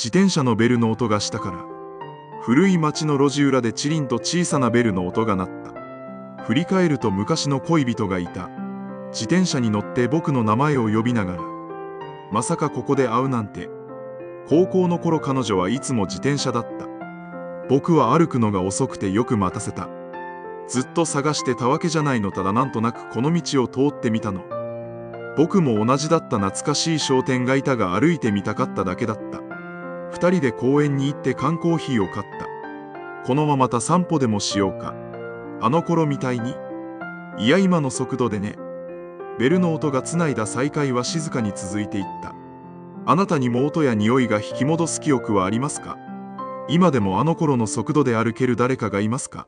自転車のベルの音がしたから。古い町の路地裏でチリンと小さなベルの音が鳴った。振り返ると昔の恋人がいた。自転車に乗って僕の名前を呼びながら。まさかここで会うなんて。高校の頃彼女はいつも自転車だった。僕は歩くのが遅くてよく待たせた。ずっと探してたわけじゃないの。ただなんとなくこの道を通ってみたの。僕も同じだった。懐かしい商店街だが歩いてみたかっただけだった。二人で公園に行って缶コーヒーを買った。このままた散歩でもしようか。あの頃みたいに。いや今の速度でね。ベルの音がつないだ再会は静かに続いていった。あなたにも音や匂いが引き戻す記憶はありますか？今でもあの頃の速度で歩ける誰かがいますか？